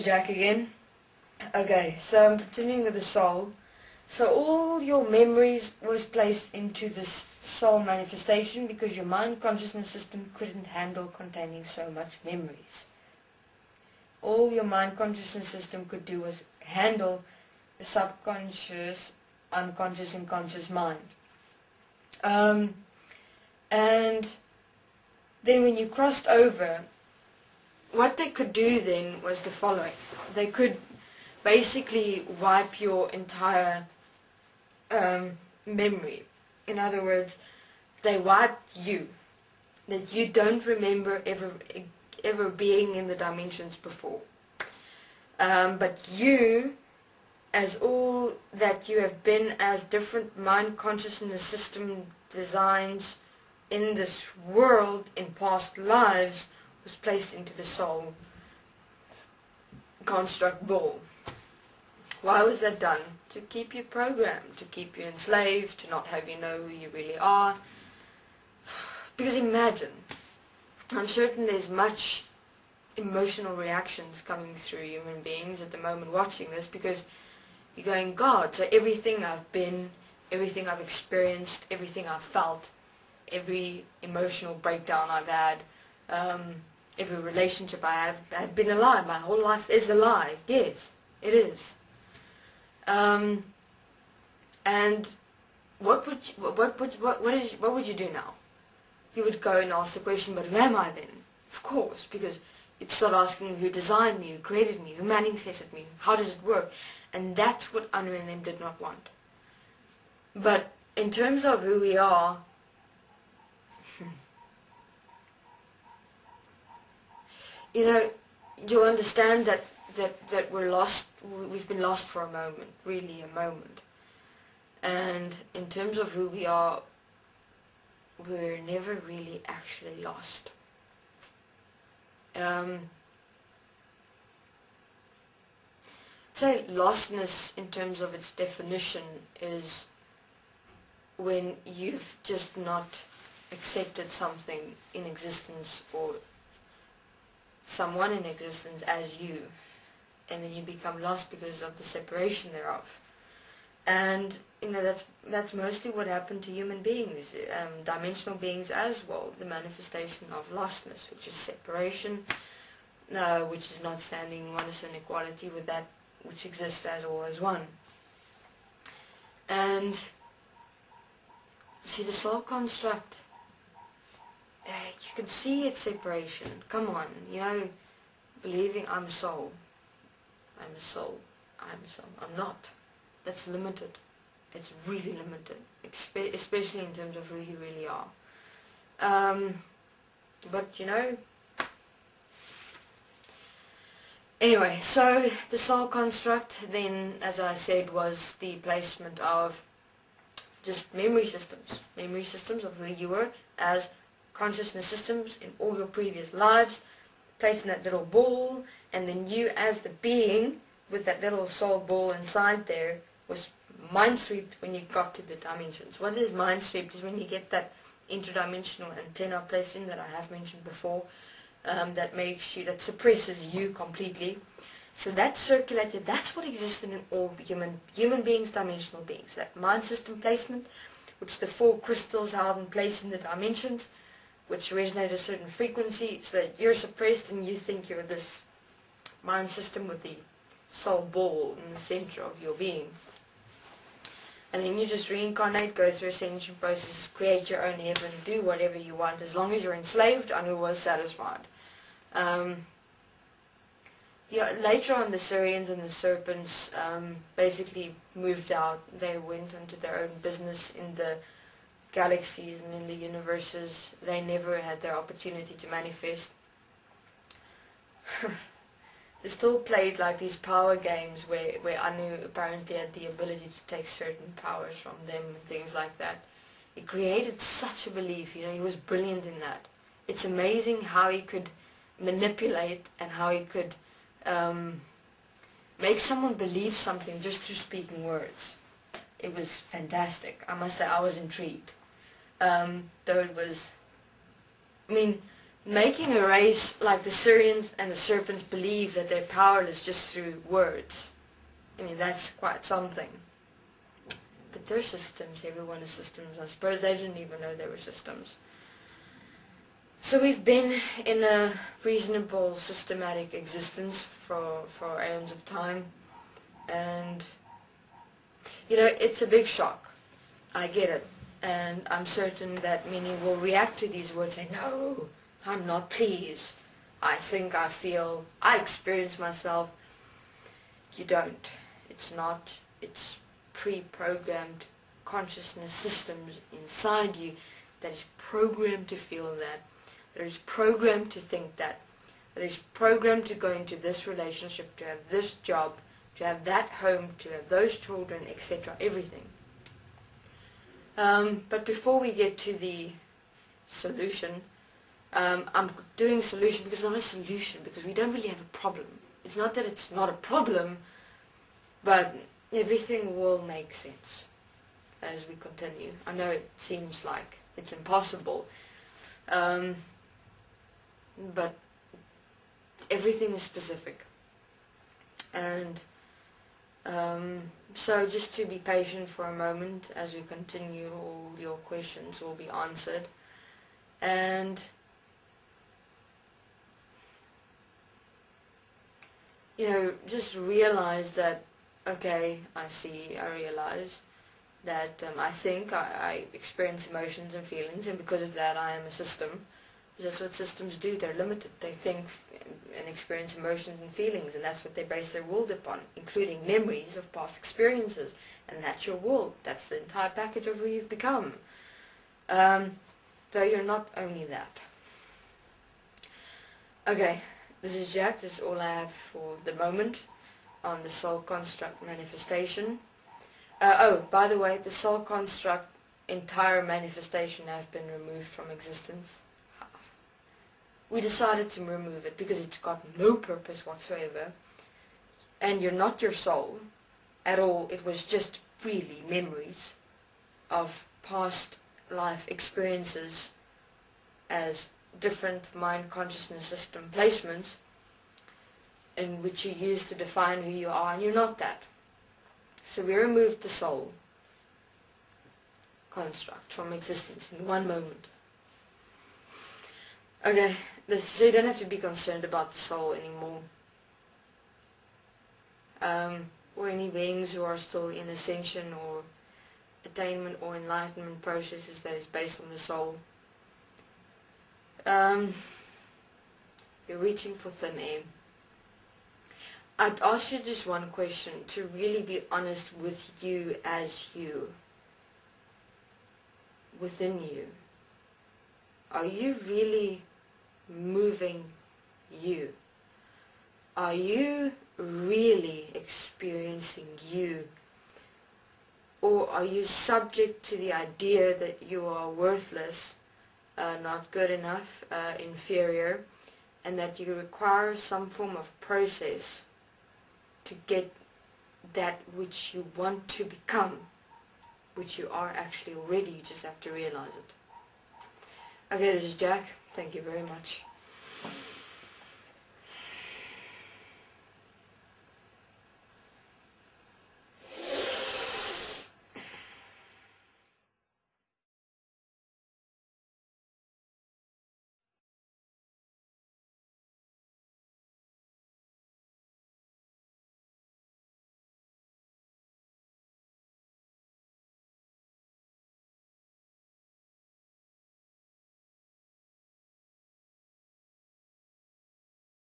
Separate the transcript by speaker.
Speaker 1: Jack again. Okay, so I'm continuing with the soul. So all your memories was placed into this soul manifestation because your mind consciousness system couldn't handle containing so much memories. All your mind consciousness system could do was handle the subconscious, unconscious and conscious mind. And then when you crossed over, what they could do then was the following. They could basically wipe your entire memory. In other words, they wiped you. That you don't remember ever being in the dimensions before. But you, as all that you have been as different mind consciousness system designs in this world in past lives, was placed into the soul construct ball. Why was that done? To keep you programmed, to keep you enslaved, to not have you know who you really are. Because imagine, I'm certain there's much emotional reactions coming through human beings at the moment watching this, because you're going, God, so everything I've been, everything I've experienced, everything I've felt, every emotional breakdown I've had, every relationship I have been a lie. My whole life is a lie. Yes, it is. And what would you do now? You would go and ask the question, but who am I then? Of course, because you'd start asking who designed me, who created me, who manifested me, how does it work? And that's what Anu and them did not want. But in terms of who we are, you know, you'll understand that we're lost. We've been lost for a moment, really a moment. And in terms of who we are, we're never really actually lost. So lostness, in terms of its definition, is when you've just not accepted something in existence or someone in existence as you, and then you become lost because of the separation thereof. And you know, that's mostly what happened to human beings, dimensional beings as well. The manifestation of lostness, which is separation, which is not standing in oneness and equality with that which exists as all as one. And see, the soul construct, you can see its separation. Come on, you know, believing I'm a soul, I'm a soul, I'm a soul. I'm not. That's limited. It's really limited, especially in terms of who you really are. But you know, anyway, so the soul construct then, as I said, was the placement of just memory systems of who you were as consciousness systems in all your previous lives, placed in that little ball, and then you as the being with that little soul ball inside there was mind swept when you got to the dimensions. What is mind swept is when you get that interdimensional antenna placed in that I have mentioned before, that suppresses you completely. So that's circulated. That's what existed in all human beings, dimensional beings. That mind system placement, which the 4 crystals held in place in the dimensions, which resonate a certain frequency, so that you're suppressed and you think you're this mind system with the soul ball in the center of your being. And then you just reincarnate, go through ascension processes, create your own heaven, do whatever you want. As long as you're enslaved, Anu was satisfied. Yeah, later on, the Syrians and the serpents basically moved out. They went into their own business in the galaxies and in the universes. They never had their opportunity to manifest. They still played like these power games where Anu apparently had the ability to take certain powers from them and things like that. It created such a belief, you know, he was brilliant in that. It's amazing how he could manipulate and how he could make someone believe something just through speaking words. It was fantastic. I must say I was intrigued. Though it was, I mean, making a race like the Syrians and the serpents believe that they're powerless just through words. I mean, that's quite something. But they're systems, everyone is systems. I suppose they didn't even know they were systems. So we've been in a reasonable systematic existence for aeons of time. And, it's a big shock. I get it. And I'm certain that many will react to these words and say, no, I'm not pleased. I think, I feel, I experience myself. You don't. It's not. It's pre-programmed consciousness systems inside you that is programmed to feel that is programmed to think that is programmed to go into this relationship, to have this job, to have that home, to have those children, etc., everything. But before we get to the solution, I'm doing solution because it's not a solution, because we don't really have a problem. It's not that it's not a problem, but everything will make sense as we continue. I know it seems like it's impossible, but everything is specific. And so just to be patient for a moment as we continue, all your questions will be answered. And just realize that, okay, I realize that I think, I experience emotions and feelings, and because of that I am a system. That's what systems do. They're limited. They think and experience emotions and feelings, and that's what they base their world upon, including memories of past experiences. And that's your world. That's the entire package of who you've become. Though you're not only that. Okay, this is Jack. This is all I have for the moment on the soul construct manifestation. Oh, by the way, the soul construct entire manifestation have been removed from existence. We decided to remove it because it's got no purpose whatsoever, and you're not your soul at all. It was just really memories of past life experiences as different mind consciousness system placements in which you use to define who you are, and you're not that. So we removed the soul construct from existence in one moment. Okay, so you don't have to be concerned about the soul anymore. Or any beings who are still in ascension or attainment or enlightenment processes that is based on the soul. You're reaching for thin air. I'd ask you just one question, to really be honest with you as you, within you. Are you really moving you? Are you really experiencing you? Or are you subject to the idea that you are worthless, not good enough, inferior, and that you require some form of process to get that which you want to become, which you are actually already, you just have to realize it. Okay, this is Jack. Thank you very much.